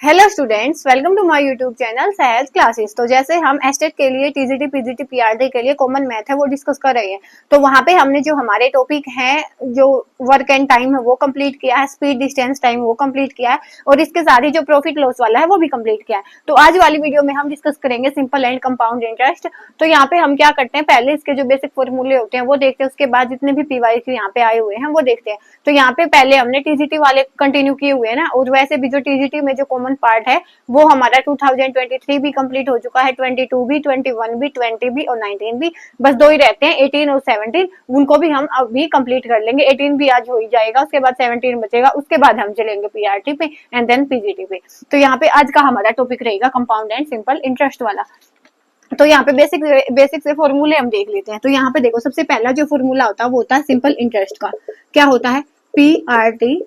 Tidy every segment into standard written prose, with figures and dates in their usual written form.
Hello students, welcome to my YouTube channel Sahaj classes. तो जैसे हम एस्टेट के लिए टीजीटी पीजीटी पीआरडी के लिए कॉमन मैथ है वो डिस्कस कर रहे हैं। तो वहां पे हमने जो हमारे टॉपिक हैं, जो वर्क एंड टाइम है वो कंप्लीट किया है, स्पीड डिस्टेंस टाइम वो कंप्लीट किया है, और इसके साथ ही जो प्रॉफिट लॉस वाला है वो भी कंप्लीट किया है। तो आज वाली वीडियो में हम डिस्कस करेंगे सिंपल एंड कंपाउंड इंटरेस्ट। तो यहाँ पे हम क्या करते हैं, पहले इसके जो बेसिक फॉर्मूले होते हैं वो देखते हैं, उसके बाद जितने भी पीवाईक्यू यहाँ पे आए हुए हैं वो देखते हैं। तो यहाँ पे पहले हमने टीजीटी वाले कंटिन्यू किए हुए हैं ना, और वैसे भी जो टीजीटी में जो कॉमन पार्ट है वो हमारा 2023 भी कंप्लीट हो चुका है, 22 भी, 21 भी, 20 भी और 19 भी। बस दो ही रहते हैं, 18 और 17। उनको भी हम अभी कंप्लीट कर लेंगे। 18 भी आज हो ही जाएगा, उसके बाद 17 बचेगा, उसके बाद हम चलेंगे पीआरटी पे एंड देन पीजीटी पे। तो यहाँ पे आज का हमारा टॉपिक रहेगा कंपाउंड एंड सिंपल इंटरेस्ट वाला। तो यहाँ पे बेसिक से फॉर्मूले हम देख लेते हैं। तो यहाँ पे देखो, सबसे पहला जो फॉर्मूला होता है वो होता है सिंपल इंटरेस्ट का। क्या होता है? P R T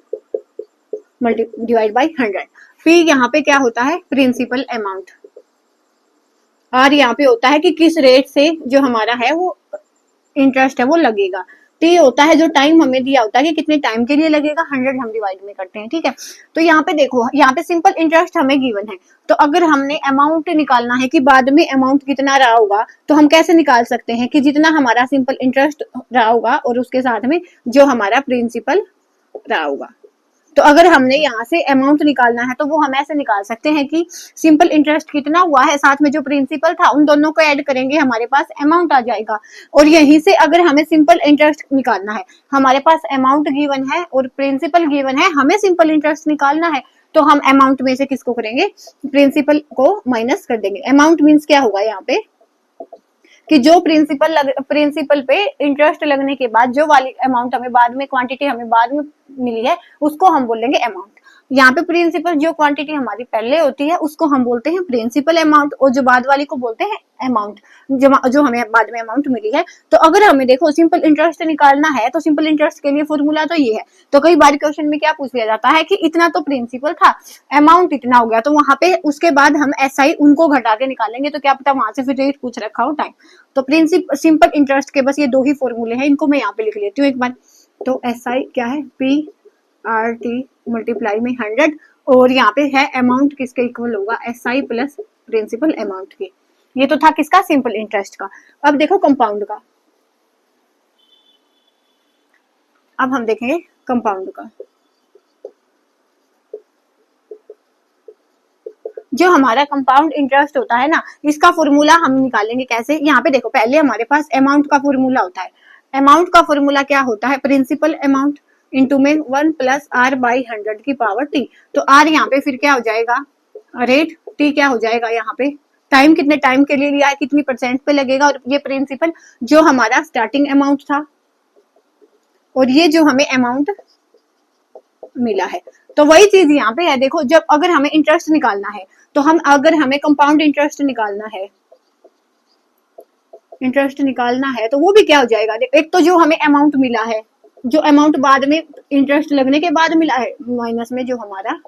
divide by 100। P यहाँ पे क्या होता है? Principal amount. और यहाँ पे होता है कि किस रेट से जो हमारा है वो इंटरेस्ट है वो लगेगा। टी होता है जो टाइम हमें दिया होता है कि कितने टाइम के लिए लगेगा, 100 हम डिवाइड में करते हैं, ठीक है। तो यहाँ पे देखो, यहाँ पे सिंपल इंटरेस्ट हमें गिवन है। तो अगर हमने अमाउंट निकालना है कि बाद में अमाउंट कितना रहा होगा, तो हम कैसे निकाल सकते हैं कि जितना हमारा सिंपल इंटरेस्ट रहा होगा और उसके साथ में जो हमारा प्रिंसिपल रहा होगा। तो अगर हमने यहाँ से अमाउंट निकालना है तो वो हम ऐसे निकाल सकते हैं कि सिंपल इंटरेस्ट कितना हुआ है, साथ में जो प्रिंसिपल था उन दोनों को ऐड करेंगे, हमारे पास अमाउंट आ जाएगा। और यहीं से अगर हमें सिंपल इंटरेस्ट निकालना है, हमारे पास अमाउंट गिवन है और प्रिंसिपल गिवन है, हमें सिंपल इंटरेस्ट निकालना है, तो हम अमाउंट में से किसको करेंगे? प्रिंसिपल को माइनस कर देंगे। अमाउंट मीन्स क्या होगा यहाँ पे कि जो प्रिंसिपल पे इंटरेस्ट लगने के बाद जो वाली अमाउंट हमें बाद में, क्वांटिटी हमें बाद में मिली है, उसको हम बोलेंगे अमाउंट। यहाँ पे प्रिंसिपल जो क्वांटिटी हमारी पहले होती है उसको हम बोलते हैं प्रिंसिपल अमाउंट, और जो बाद वाली को बोलते हैं अमाउंट, जो हमें बाद में अमाउंट मिली है। तो अगर हमें देखो सिंपल इंटरेस्ट निकालना है तो सिंपल इंटरेस्ट के लिए फॉर्मूला तो ये है। तो कई बार क्वेश्चन में क्या पूछ लिया जाता है कि इतना तो प्रिंसिपल था, अमाउंट इतना हो गया, तो वहां पे उसके बाद हम एसआई उनको घटा के निकालेंगे, तो क्या पता वहां से फिर रेट पूछ रखा हो टाइम। तो सिंपल इंटरेस्ट के बस ये दो ही फॉर्मूले हैं, इनको मैं यहाँ पे लिख लेती हूँ एक बार। तो एसआई क्या है? पी आर टी मल्टीप्लाई में 100, और यहाँ पे है अमाउंट किसके इक्वल होगा? एसआई प्लस प्रिंसिपल अमाउंट की। ये तो था किसका? सिंपल इंटरेस्ट का। अब देखो कंपाउंड का। अब हम देखेंगे कंपाउंड का। जो हमारा कंपाउंड इंटरेस्ट होता है ना, इसका फॉर्मूला हम निकालेंगे कैसे? यहाँ पे देखो, पहले हमारे पास अमाउंट का फॉर्मूला होता है। अमाउंट का फॉर्मूला क्या होता है? प्रिंसिपल अमाउंट इंटू में 1 प्लस आर बाई 100 की पावर टी। तो आर यहाँ पे फिर क्या हो जाएगा? रेट। टी क्या हो जाएगा यहाँ पे? टाइम, कितने टाइम के लिए लिया है, कितनी परसेंट पे लगेगा, और ये प्रिंसिपल जो हमारा स्टार्टिंग अमाउंट था, और ये जो हमें अमाउंट मिला है। तो वही चीज यहाँ पे है। देखो, जब अगर हमें इंटरेस्ट निकालना है, तो अगर हमें कंपाउंड इंटरेस्ट निकालना है तो वो भी क्या हो जाएगा? एक तो जो हमें अमाउंट मिला है, जो अमाउंट बाद में इंटरेस्ट लगने के बाद मिला है, माइनस में जो हमारा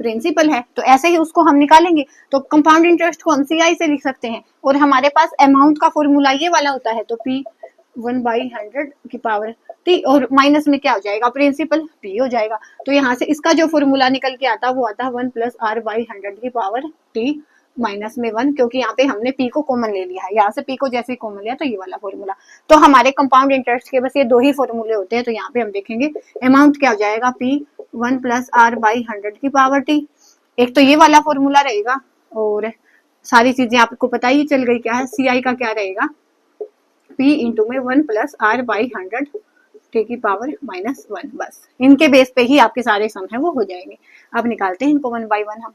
प्रिंसिपल है, तो ऐसे ही उसको हम निकालेंगे। तो कंपाउंड इंटरेस्ट को हम सीआई से लिख सकते हैं, और हमारे पास अमाउंट का फॉर्मूला ये वाला होता है, तो पी 1/100 की पावर टी, और माइनस में क्या हो जाएगा? प्रिंसिपल पी हो जाएगा। तो यहाँ से इसका जो फॉर्मूला निकल के आता है वो आता है 1 प्लस आर बाई 100 की पावर टी माइनस में 1, क्योंकि यहाँ पे हमने पी को कॉमन ले लिया है। यहाँ से पी को जैसे कॉमन लिया तो ये वाला फॉर्मूला। तो हमारे कंपाउंड इंटरेस्ट के बस ये दो ही फॉर्मूले होते हैं। तो यहाँ पे हम देखेंगे अमाउंट क्या हो जाएगा? पी 1 प्लस आर बाई 100 की पावर टी। एक तो ये वाला फॉर्मूला रहेगा, और सारी चीजें आपको पता ही चल गई क्या है। सीआई का क्या रहेगा? पी इंटू में 1 प्लस आर बाई 100 टी की पावर माइनस 1। बस इनके बेस पे ही आपके सारे सम है वो हो जाएंगे। अब निकालते हैं इनको 1 बाई 1 हम।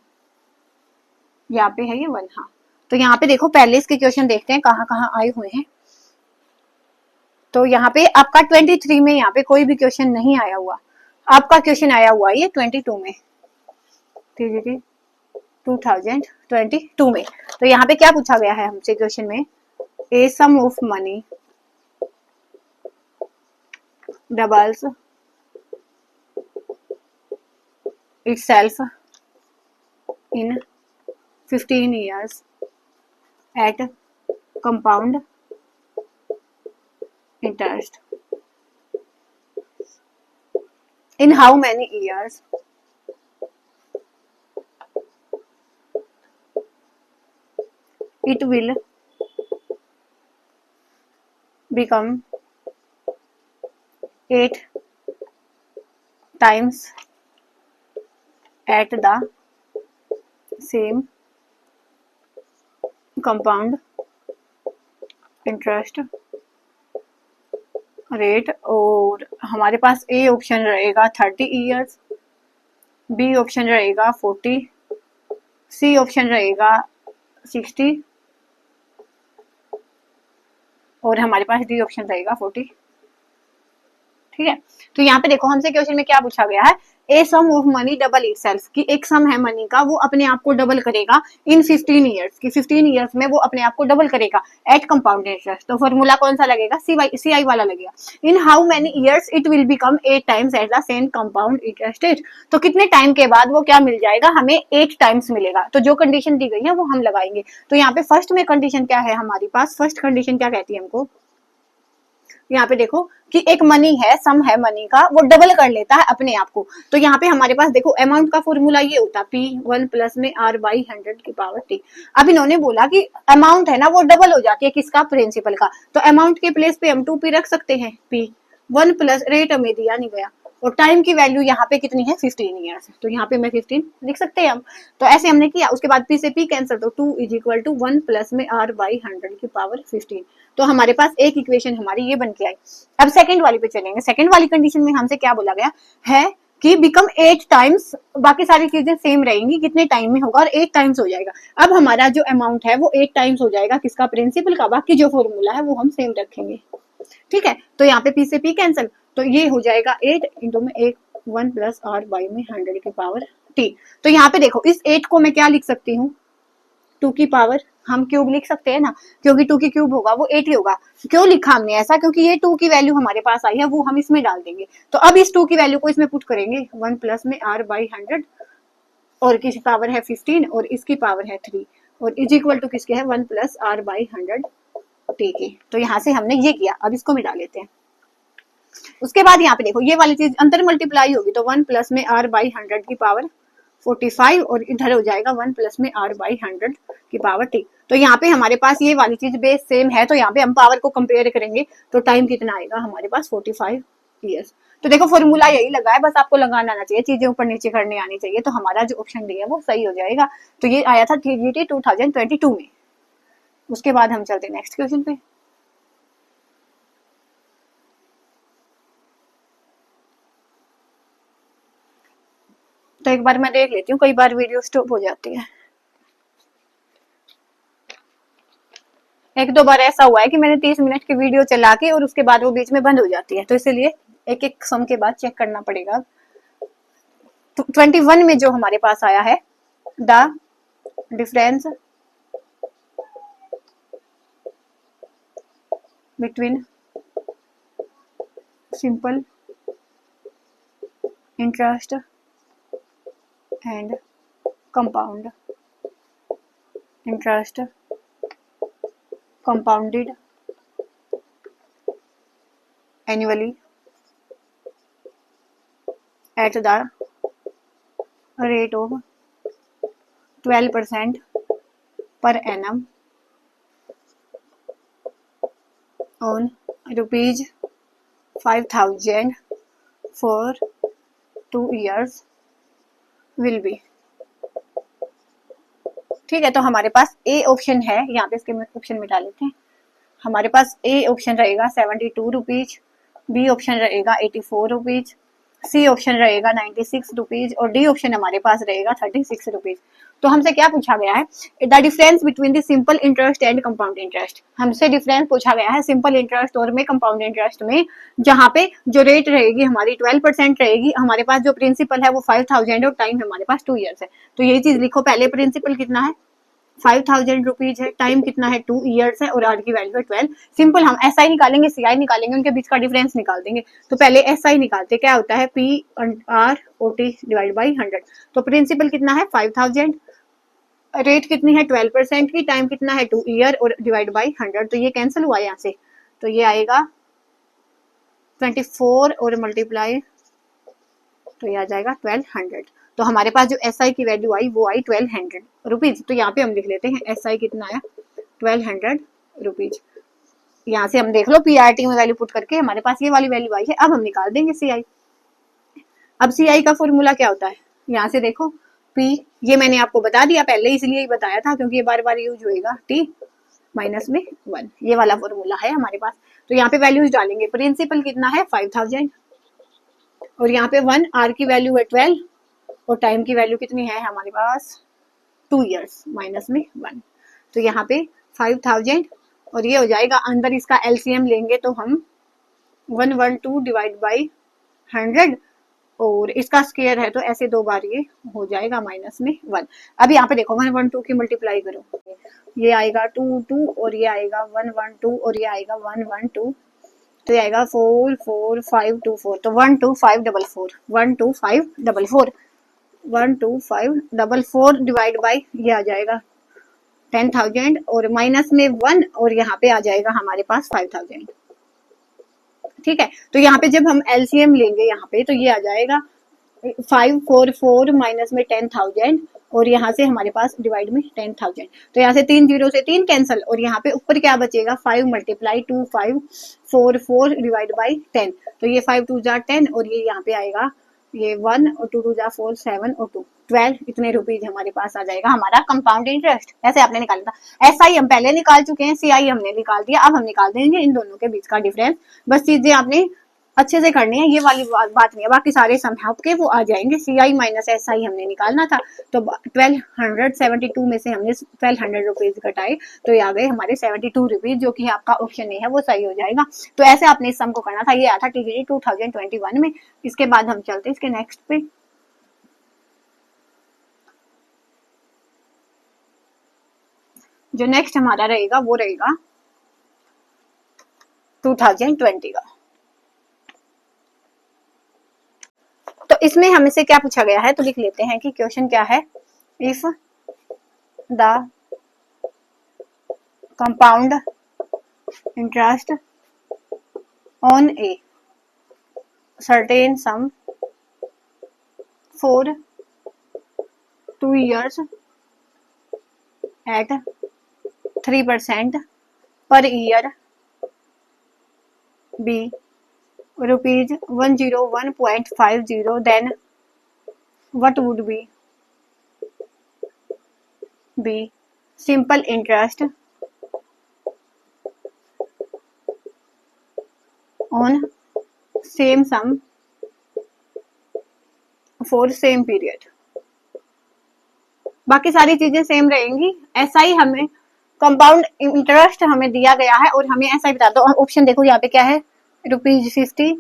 यहाँ पे है ये 1। हाँ, तो यहाँ पे देखो, पहले इसके क्वेश्चन देखते हैं कहाँ कहाँ आए हुए हैं। तो यहाँ पे आपका 23 में यहाँ पे कोई भी क्वेश्चन नहीं आया हुआ। आपका क्वेश्चन आया हुआ ये 22 में, 2022 में। तो यहाँ पे क्या पूछा गया है हमसे क्वेश्चन में? A sum of money doubles itself in 15 years at compound interest. In how many years it will become 8 times at the same compound interest rate. और हमारे पास ए ऑप्शन रहेगा 30 ईयर्स, बी ऑप्शन रहेगा 40, C option रहेगा 60 और हमारे पास D option रहेगा 40। ठीक है, तो यहाँ पे देखो हमसे क्वेश्चन में क्या पूछा गया है, a sum of money double itself, की एक सम है मनी का वो अपने आप को डबल करेगा इन 15 ईयर्स, की 15 ईयर्स में वो अपने आप को डबल करेगा एट कंपाउंड इंटरेस्ट। तो फॉर्मूला कौन सा लगेगा, सी आई वाला लगेगा। In how many years it will become 8 times at the same compound interest rate, तो कितने टाइम के बाद वो क्या मिल जाएगा, हमें 8 टाइम्स मिलेगा। तो जो कंडीशन दी गई है वो हम लगाएंगे। तो यहाँ पे फर्स्ट में कंडीशन क्या है हमारे पास, फर्स्ट कंडीशन क्या कहती है हमको, यहाँ पे देखो कि एक मनी है, सम है मनी का, वो डबल कर लेता है अपने आप को। तो यहाँ पे हमारे पास देखो अमाउंट का फॉर्मूला ये होता है P1 प्लस में R बाई 100 की पावर T। अब इन्होंने बोला कि अमाउंट है ना वो डबल हो जाती है किसका, प्रिंसिपल का। तो अमाउंट के प्लेस पे हम 2P रख सकते हैं, P1 प्लस रेट हमें दिया नहीं गया और टाइम की वैल्यू यहाँ पे कितनी है 15 ईयर्स, तो यहाँ पे मैं 15 लिख सकते हैं हम। तो ऐसे हमने किया, उसके बाद P से P कैंसिल, तो 2 इज इक्वल टू 1 प्लस में R बाई 100 की पावर 15। तो हमारे पास एक इक्वेशन हमारी ये बन के आई। अब सेकंड वाली पे चलेंगे। सेकंड वाली कंडीशन में हमसे क्या बोला गया है कि बिकम 8 टाइम्स, बाकी सारी चीजें सेम रहेंगी, कितने टाइम में होगा और 8 टाइम्स हो जाएगा। अब हमारा जो अमाउंट है वो 8 टाइम्स हो जाएगा किसका, प्रिंसिपल का। बाकी जो फॉर्मूला है वो हम सेम रखेंगे। ठीक है, तो यहाँ पे P से P कैंसिल, तो ये हो जाएगा 8 इंटू में 1 प्लस R बाई में 100 की पावर T। तो यहाँ पे देखो इस 8 को मैं क्या लिख सकती हूँ, 2 की पावर, हम क्यूब लिख सकते हैं ना, क्योंकि 2 की क्यूब होगा वो 8 ही होगा। क्यों लिखा हमने ऐसा, क्योंकि ये 2 की वैल्यू हमारे पास आई है वो हम इसमें डाल देंगे। तो अब इस 2 की वैल्यू को इसमें पुट करेंगे, 1 प्लस में R बाई 100 और किसकी पावर है 15 और इसकी पावर है 3 और इज इक्वल टू किसके है 1 प्लस R बाई 100 T के। तो यहाँ से हमने ये किया, अब इसको मिटा लेते हैं। उसके बाद यहाँ पे देखो ये वाली चीज अंतर मल्टीप्लाई होगी, तो 1 प्लस में R बाई 100 की पावर 45 और इधर हो जाएगा 1 प्लस में R बाई 100 की पावर T। तो यहाँ पे हमारे पास ये वाली चीज बेस सेम है, तो यहाँ पे हम पावर को कंपेयर करेंगे तो टाइम कितना आएगा हमारे पास 45 ईयर्स। तो देखो फॉर्मूला यही लगा है, बस आपको लगाना आना चाहिए, चीजें ऊपर नीचे करने आनी चाहिए, तो हमारा जो ऑप्शन डी है वो सही हो जाएगा। तो ये आया था TGT 2022 में। उसके बाद हम चलते नेक्स्ट क्वेश्चन पे। तो एक बार मैं देख लेती हूँ, कई बार वीडियो स्टॉप हो जाती है। एक दो बार ऐसा हुआ है कि मैंने 30 मिनट की वीडियो चला के और उसके बाद वो बीच में बंद हो जाती है, तो इसीलिए एक एक सम के बाद चेक करना पड़ेगा। तो 21 में जो हमारे पास आया है, the difference between simple interest and compound interest compounded annually at the rate of 12% per annum on rupees 5,000 for 2 years will be। ठीक है, तो हमारे पास ए ऑप्शन है, यहाँ पे इसके ऑप्शन मिटा लेते हैं। हमारे पास ए ऑप्शन रहेगा 72 रुपीज, बी ऑप्शन रहेगा 84 रुपीज, सी ऑप्शन रहेगा 96 रुपीज और डी ऑप्शन हमारे पास रहेगा 36 रुपीज। तो हमसे क्या पूछा गया है, the difference between the simple interest and compound interest. हमसे डिफरेंस पूछा गया है सिंपल इंटरेस्ट और में कंपाउंड इंटरेस्ट में, जहाँ पे जो रेट रहेगी हमारी 12% रहेगी, हमारे पास जो प्रिंसिपल है वो 5,000 और टाइम हमारे पास 2 ईयर्स है। तो यही चीज लिखो, पहले प्रिंसिपल कितना है 5,000 रुपीज है, टाइम कितना है 2 ईयर्स है और आर की वैल्यू है 12। सिंपल हम एस आई निकालेंगे, सी आई निकालेंगे, उनके बीच का डिफरेंस निकाल देंगे। तो पहले एस आई निकालते, क्या होता है P R O T divide by 100। तो प्रिंसिपल कितना है 5,000, रेट कितनी है 12% की, टाइम कितना है 2 ईयर और डिवाइड बाई 100। तो ये कैंसिल हुआ यहाँ से, तो ये आएगा 24 और मल्टीप्लाई, तो ये आ जाएगा 1200। तो हमारे पास जो एस आई की वैल्यू आई वो आई 1200 रुपीज। तो यहाँ पे हम लिख लेते हैं एस आई कितना आया 1200 रुपीज। यहाँ से हम देख लो पीआरटी में वैल्यू पुट करके हमारे पास ये वाली वैल्यू आई है। अब हम निकाल देंगे सीआई। अब सीआई का फॉर्मूला क्या होता है, यहाँ से देखो पी, ये मैंने आपको बता दिया पहले, इसलिए ही बताया था क्योंकि ये बार बार यूज होएगा, टी माइनस में 1, ये वाला फॉर्मूला है हमारे पास। तो यहाँ पे वैल्यूज डालेंगे, प्रिंसिपल कितना है 5000 और यहाँ पे 1, आर की वैल्यू है 12 और टाइम की वैल्यू कितनी है हमारे पास 2 इयर्स माइनस में 1। तो यहाँ पे 5000 और ये हो जाएगा, अंदर इसका एलसीएम लेंगे तो हम 112 डिवाइड बाई 100 और इसका स्क्वायर है तो ऐसे 2 बार ये हो जाएगा माइनस में 1। अब यहाँ पे देखो 112 की मल्टीप्लाई करो, ये आएगा 2 और ये आएगा 112 और ये आएगा 112, तो ये आएगा 44524, तो 12544 12544 12544 डिवाइड बाई ये आ जाएगा 10,000 और माइनस में 1 और यहाँ पे आ जाएगा हमारे पास 5000। ठीक है, तो यहाँ पे जब हम एलसीएम लेंगे यहाँ पे तो ये आ जाएगा 544 माइनस में 10,000 और यहाँ से हमारे पास डिवाइड में 10,000, तो यहाँ से 3 0 से 3 कैंसिल और यहाँ पे ऊपर क्या बचेगा 5 मल्टीप्लाई 2544 डिवाइड बाई 10, तो ये 5 2 जा 10 और ये यहाँ पे आएगा ये 1 और 2 2 जा 4 7 और 2 12, इतने रुपीज हमारे पास आ जाएगा हमारा कंपाउंड इंटरेस्ट। ऐसे आपने निकाला था। एसआई हम पहले निकाल चुके हैं, सीआई हमने निकाल दिया, अब हम निकाल देंगे इन दोनों के बीच का डिफरेंस। बस चीजें आपने अच्छे से करनी है, ये वाली बात नहीं है, बाकी सारे सम आपके वो आ जाएंगे। सीआई माइनस एसआई हमने निकालना था, तो 1272 में से हमने 1200 रुपीज घटाए तो ये आ गए हमारे 72 रुपीज, जो कि आपका ऑप्शन नहीं है वो सही हो जाएगा। तो ऐसे आपने इस सम को करना था, ये आया था टीजीटी 2021 में। इसके बाद हम चलते हैं इसके नेक्स्ट पे। जो नेक्स्ट हमारा रहेगा वो रहेगा 2020 का। तो इसमें हमसे क्या पूछा गया है तो लिख लेते हैं कि क्वेश्चन क्या है, if the compound interest on a certain some for 2 years at 3% per year be rupees 101.50, then what would be simple interest on same sum for same period। बाकी सारी चीजें सेम रहेंगी। एसआई हमें कंपाउंड इंटरेस्ट हमें दिया गया है और हमें एसआई बता दो। ऑप्शन देखो यहाँ पे क्या है, ₹50,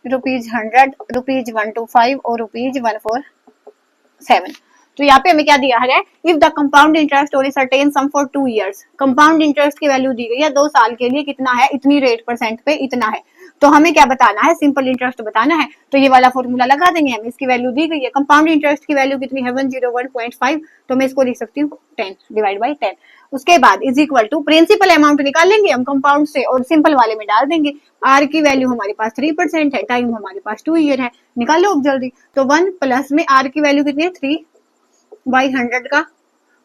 ₹100, ₹125 और ₹147। तो यहाँ पे हमें क्या दिया है, इफ द कंपाउंड इंटरेस्ट और certain some for 2 years, compound interest की वैल्यू दी गई है 2 साल के लिए, कितना है, इतनी रेट परसेंट पे इतना है। तो हमें क्या बताना है, सिंपल इंटरेस्ट बताना है। तो ये वाला फॉर्मूला लगा देंगे हम, इसकी वैल्यू दी गई है, कंपाउंड इंटरेस्ट की वैल्यू कितनी है 101.5, तो मैं इसको लिख सकती हूँ 10 डिवाइड बाई 10। उसके बाद is equal to principal amount निकालेंगे हम कंपाउंड से और सिंपल वाले में डाल देंगे। आर की वैल्यू हमारे पास 3% है, टाइम हमारे पास 2 ईयर है, निकालो अब जल्दी। तो 1 प्लस में आर की वैल्यू कितनी है 3/100 का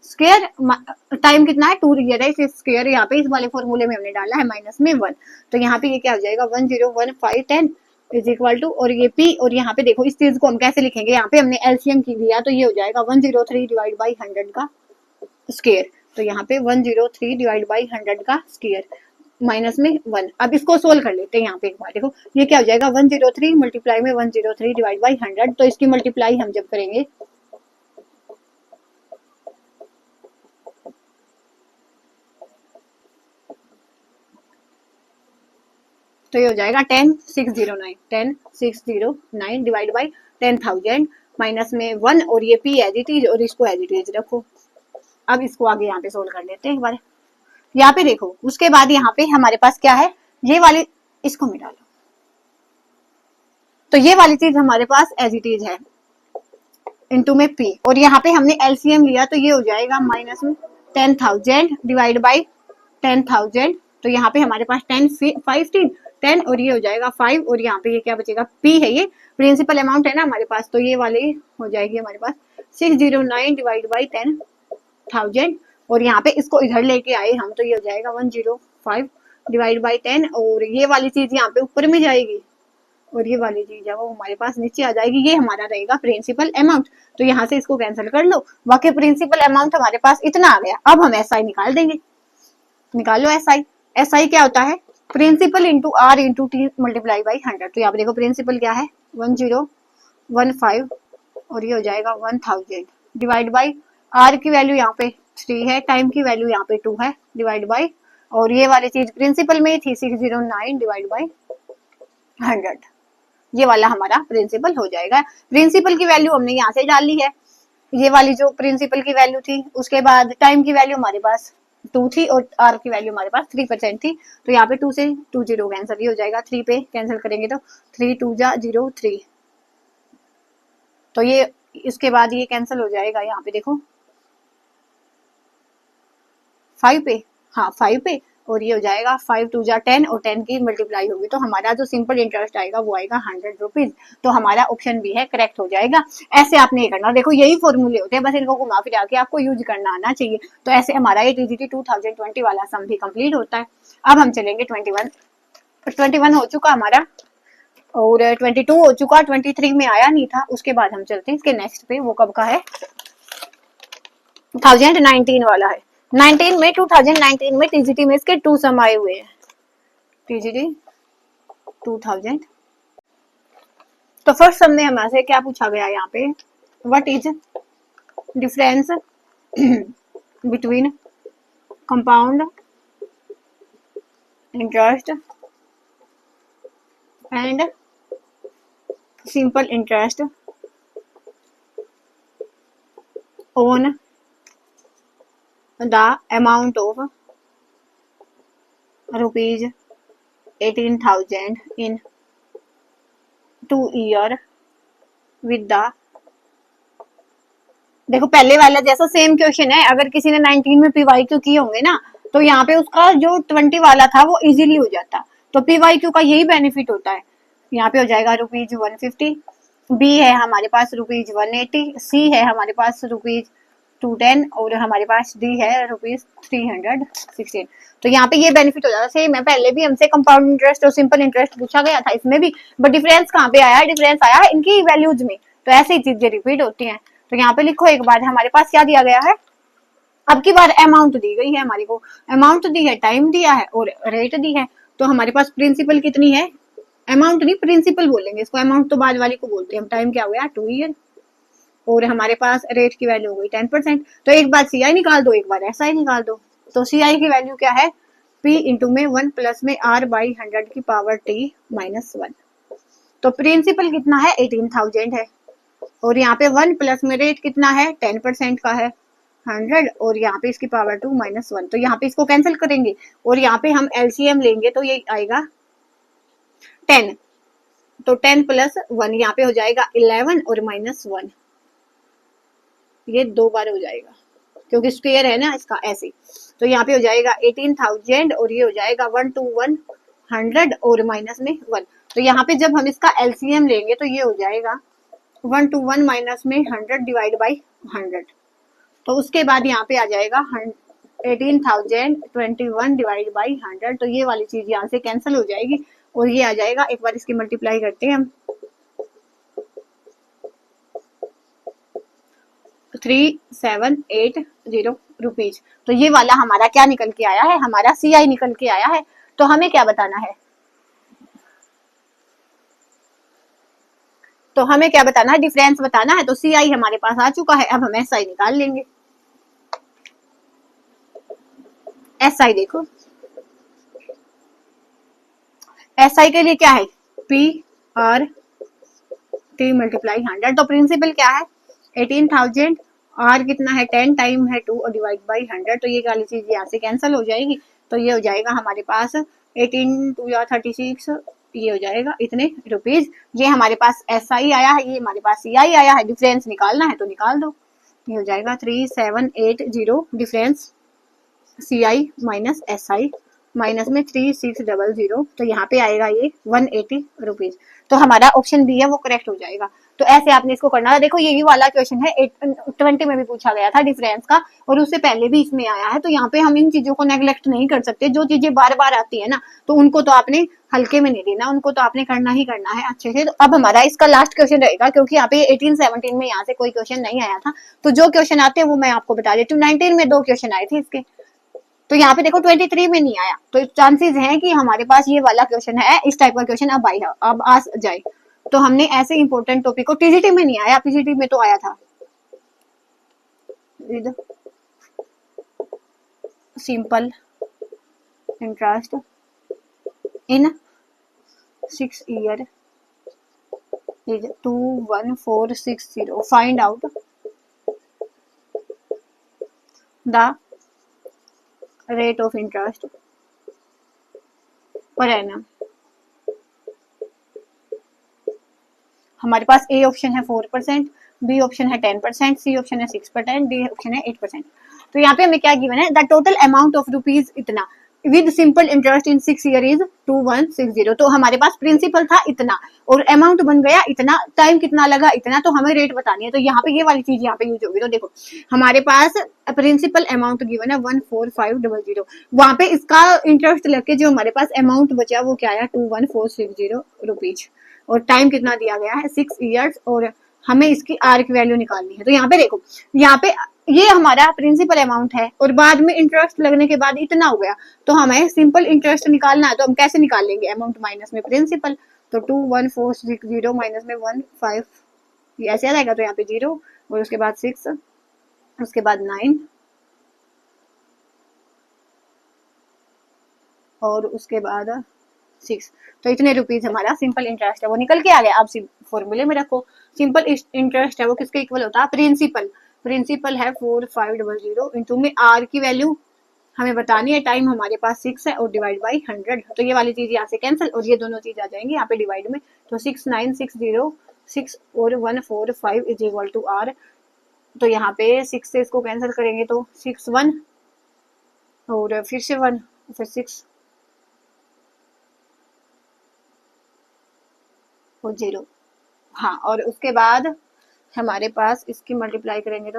स्क्वायर, टाइम कितना है 2 ईयर है, इसे स्क्वायर यहाँ पे इस वाले फॉर्मूले में हमने डाला है माइनस में 1, तो यहाँ पे ये क्या हो जाएगा 101510 इज इक्वल टू, और ये पी, और यहाँ पे देखो इस चीज को हम कैसे लिखेंगे, यहाँ पे हमने एलसीएम की लिया तो ये हो जाएगा 103 डिवाइड बाई 100 का स्क्वायर, तो यहाँ पे 103 डिवाइड बाई 100 का स्क्वायर माइनस में 1। अब इसको सोल्व कर लेते हैं। यहाँ पे एक बार देखो ये क्या हो जाएगा 103 मल्टीप्लाई में 103 डिवाइड बाई 100, तो इसकी मल्टीप्लाई हम जब करेंगे तो ये हो जाएगा 10609 डिवाइड बाई 10,000 माइनस में 1 और ये पी एज इट इज और इसको एज इट इज रखो। अब इसको आगे यहाँ पे सोल्व कर लेते हैं एक बार। यहाँ पे देखो उसके बाद यहाँ पे हमारे पास क्या है, ये वाली इसको मिटा लो, तो ये वाली चीज हमारे पास एज इट इज है इनटू में पी, और यहाँ पे हमने एलसीएम लिया तो ये हो जाएगा माइनस में 10,000 डिवाइड बाई 10,000, तो यहाँ पे हमारे पास 10 और ये हो जाएगा 5 और यहाँ पे ये क्या बचेगा पी है, ये प्रिंसिपल अमाउंट है ना हमारे पास, तो ये वाली हो जाएगी हमारे पास 609 डिवाइड बाई 10,000 और यहाँ पे इसको इधर लेके आए हम, तो ये हो जाएगा 105 डिवाइड बाई 10, और ये वाली चीज यहाँ पे ऊपर में जाएगी और ये वाली चीज है वो हमारे पास नीचे आ जाएगी। ये हमारा रहेगा प्रिंसिपल अमाउंट। तो यहाँ से इसको कैंसिल कर लो, बाकी प्रिंसिपल अमाउंट हमारे पास इतना आ गया। अब हम एसआई निकाल देंगे, निकालो एसआई। एसआई क्या होता है, principal into R into T multiply by 100। तो यहाँ पे देखो प्रिंसिपल क्या है 1015 और ये हो जाएगा 1000 डिवाइड बाई आर की वैल्यू यहाँ पे 3 है, टाइम की वैल्यू यहाँ पे 2 है, डिवाइड बाई, और ये वाली चीज प्रिंसिपल में थी 609 डिवाइड बाई 100। ये वाला हमारा प्रिंसिपल हो जाएगा। प्रिंसिपल की वैल्यू हमने यहाँ से डाल ली है, ये वाली जो प्रिंसिपल की वैल्यू थी। उसके बाद टाइम की वैल्यू हमारे पास 2 थी और आर की वैल्यू हमारे पास 3% थी। तो यहाँ पे 2 से 2 0 कैंसिल, ये हो जाएगा 3 पे कैंसिल करेंगे तो 3 2 जा 0 3। तो ये इसके बाद ये कैंसिल हो जाएगा, यहाँ पे देखो 5 पे, हाँ 5 पे, और ये हो जाएगा 5 2 जा 10 और 10 की मल्टीप्लाई होगी। तो हमारा जो सिंपल इंटरेस्ट आएगा वो आएगा 100 रुपीज। तो हमारा ऑप्शन भी है करेक्ट हो जाएगा। ऐसे आपने ये करना, देखो यही फॉर्मूले होते हैं, बस इनको घुमा फिरा के आपको यूज करना आना चाहिए। तो ऐसे हमारा ये टीजीटी 2020 वाला सम भी कंप्लीट होता है। अब हम चलेंगे 21 हो चुका हमारा, और 22 हो चुका, 23 में आया नहीं था। उसके बाद हम चलते हैं इसके नेक्स्ट पे, वो कब का है 2019 वाला है। 2019 में टीजीटी में इसके 2 सम आए हुए हैं, टीजीटी 2000। तो फर्स्ट सम में हमारे क्या पूछा गया यहाँ पे, what is difference between compound interest and simple interest on the amount of rupees 18,000 in 2 year with the, देखो पहले वाला जैसा सेम क्वेश्चन है। अगर किसी ने 19 में पीवाईक्यू किए होंगे ना, तो यहाँ पे उसका जो 20 वाला था वो इजीली हो जाता। तो पीवाईक्यू का यही बेनिफिट होता है। यहाँ पे हो जाएगा रुपीज 150, बी है हमारे पास रुपीज 180, सी है हमारे पास रुपीज 210 और हमारे पास डी है रुपीज 316। तो यहाँ पे ये बेनिफिट हो जाता है। सेम है, पहले भी हमसे कंपाउंड इंटरेस्ट और सिंपल इंटरेस्ट पूछा गया था इसमें भी, बट डिफरेंस कहाँ पे आया है, डिफरेंस आया है इनकी वैल्यूज में। तो ऐसे ही चीजें रिपीट होती हैं। तो यहाँ पे लिखो एक बार, हमारे पास क्या दिया गया है, अब की बार अमाउंट दी गई है हमारी को, अमाउंट दी है, टाइम दिया है और रेट दी है। तो हमारे पास प्रिंसिपल कितनी है, अमाउंट नहीं प्रिंसिपल बोलेंगे इसको, अमाउंट तो बाद वाली को बोलते हैं हम। टाइम क्या हो गया 2 ईयर, और हमारे पास रेट की वैल्यू हो गई 10%। तो एक बार सी आई निकाल दो, एक बार एस आई निकाल दो। तो सी आई की वैल्यू क्या है, पी इंटू में 1 प्लस में आर बाई 100 की पावर टी माइनस 1। तो प्रिंसिपल कितना है 18,000 है, और यहाँ पे 1 प्लस में रेट कितना है 10% का है 100, और यहाँ पे इसकी पावर 2 माइनस 1। तो यहाँ पे इसको कैंसिल करेंगे और यहाँ पे हम एलसीएम लेंगे तो ये आएगा 10। तो 10 प्लस 1 यहाँ पे हो जाएगा 11 और माइनस 1, ये 2 बार हो जाएगा क्योंकि स्क्वायर है ना इसका ऐसे। तो यहाँ पे हो जाएगा 18,000 और ये हो जाएगा 1 to 100 और माइनस में 1। तो यहाँ पे जब हम इसका एलसीएम लेंगे तो ये हो जाएगा 1 to 1 माइनस में 100 डिवाइड बाई 100। तो उसके बाद यहाँ पे आ जाएगा 18,021 डिवाइड बाई 100। तो ये वाली चीज यहाँ से कैंसिल हो जाएगी और ये आ जाएगा, एक बार इसकी मल्टीप्लाई करते हैं हम, 3780 रुपीज। तो ये वाला हमारा क्या निकल के आया है, हमारा सी आई निकल के आया है। तो हमें क्या बताना है, तो हमें क्या बताना है, डिफरेंस बताना है। तो सी आई हमारे पास आ चुका है, अब हम एस आई निकाल लेंगे। एस आई देखो, एस आई के लिए क्या है, पी आर टी मल्टीप्लाई 100। तो प्रिंसिपल क्या है 18,000, आर कितना है 10, टाइम है 2 और डिवाइड बाई 100। तो ये वाली चीज यहाँ से कैंसिल हो जाएगी। तो ये हो जाएगा हमारे पास 18 2 या 36, ये हो जाएगा इतने रुपीज। ये हमारे पास एस आई आया है, ये हमारे पास सी आई आया है। डिफरेंस निकालना है तो निकाल दो, ये हो जाएगा 3780 difference C I minus S I minus में 3600, तो यहाँ पे आएगा ये 180 रुपीज। तो हमारा ऑप्शन बी है वो करेक्ट हो जाएगा। तो ऐसे आपने इसको करना है। देखो यही वाला क्वेश्चन है 20 में भी पूछा गया था डिफरेंस का, और उससे पहले भी इसमें आया है। तो यहाँ पे हम इन चीजों को नेग्लेक्ट नहीं कर सकते। जो चीजें बार बार आती है ना, तो उनको तो आपने हल्के में नहीं लेना, उनको तो आपने करना ही करना है अच्छे से। तो अब हमारा इसका लास्ट क्वेश्चन रहेगा, क्योंकि यहाँ पे 18-17 में यहाँ से कोई क्वेश्चन नहीं आया था। तो जो क्वेश्चन आते हैं वो मैं आपको बता देती हूँ। 19 में 2 क्वेश्चन आए थे इसके, तो यहाँ पे देखो 23 में नहीं आया। तो चांसेस हैं कि हमारे पास ये वाला क्वेश्चन है, इस टाइप का क्वेश्चन अब आ जाए। तो हमने ऐसे इंपॉर्टेंट टॉपिक को, टीजीटी में नहीं आया, पीजीटी में तो आया था। Simple interest in 6 year is 21460, find out the rate of interest per annum. हमारे पास ए ऑप्शन है 4%, बी ऑप्शन है 10%, सी ऑप्शन है 6%, डी ऑप्शन है 8%। तो यहाँ पे हमें क्या गिवन है, the total amount of rupees इतना with simple interest in 6 year is 2160। तो हमारे पास प्रिंसिपल था इतना और अमाउंट बन गया इतना, टाइम कितना लगा इतना, तो हमें रेट बतानी है। तो यहाँ पे ये वाली चीज यहाँ पे यूज होगी। तो देखो हमारे पास प्रिंसिपल अमाउंट गिवन है 14500, वहां पे इसका इंटरेस्ट लेके जो हमारे पास अमाउंट बचा वो क्या आया 21460 रुपीज, और टाइम कितना दिया गया है 6 ईयर्स, और हमें इसकी आर की वैल्यू निकालनी है। तो यहाँ पे देखो, यहाँ पे ये हमारा प्रिंसिपल अमाउंट है और बाद में इंटरेस्ट लगने के बाद इतना हो गया, तो हमें सिंपल इंटरेस्ट निकालना है। तो हम कैसे निकाल लेंगे, अमाउंट माइनस में प्रिंसिपल। तो 21460 माइनस में 15, ये ऐसे आ जाएगा। तो यहाँ पे 0 और उसके बाद 6, उसके बाद 9 और उसके बाद 6। तो इतने रुपीज हमारा सिंपल इंटरेस्ट है वो निकल के आ गया। आप फॉर्मूले में रखो, सिंपल इंटरेस्ट है वो किसके इक्वल होता है, प्रिंसिपल। प्रिंसिपल है 4500 इंटू में आर की वैल्यू हमें बतानी है, टाइम हमारे पास 6 है और डिवाइड बाई 100। तो ये वाली चीज यहाँ से कैंसिल और ये दोनों चीज आ जाएंगी यहाँ पे डिवाइड में। तो 6960 6 और 145 इज इक्वल टू आर। तो यहाँ पे 6 से इसको कैंसिल करेंगे तो 6 1 और फिर से 1 फिर 6 और 0। हाँ, और उसके बाद हमारे पास इसकी मल्टीप्लाई करेंगे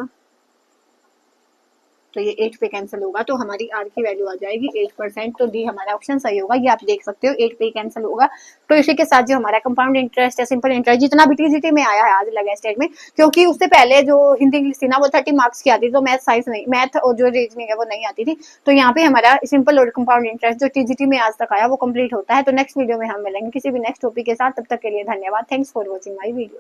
तो ये 8 पे कैंसिल होगा। तो हमारी आर की वैल्यू आ जाएगी 8%। तो डी हमारा ऑप्शन सही होगा। ये आप देख सकते हो 8 पे कैंसिल होगा। तो इसी के साथ जो हमारा कंपाउंड इंटरेस्ट है, सिंपल इंटरेस्ट, जितना भी टीजीटी में आया है आज लगा स्टेट में, क्योंकि उससे पहले जो हिंदी इंग्लिश थी ना वो 30 मार्क्स की आती थी, तो मैथ साइंस नहीं, मैथ और जो रीजनिंग है वो नहीं आती थी। तो यहाँ पे हमारा सिंपल और कंपाउंड इंटरेस्ट जो टीजीटी में आज तक आया वो कंप्लीट होता है। तो नेक्स्ट वीडियो में हम मिलेंगे किसी भी नेक्स्ट टॉपिक के साथ। तब तक के लिए धन्यवाद। Thanks for watching my video.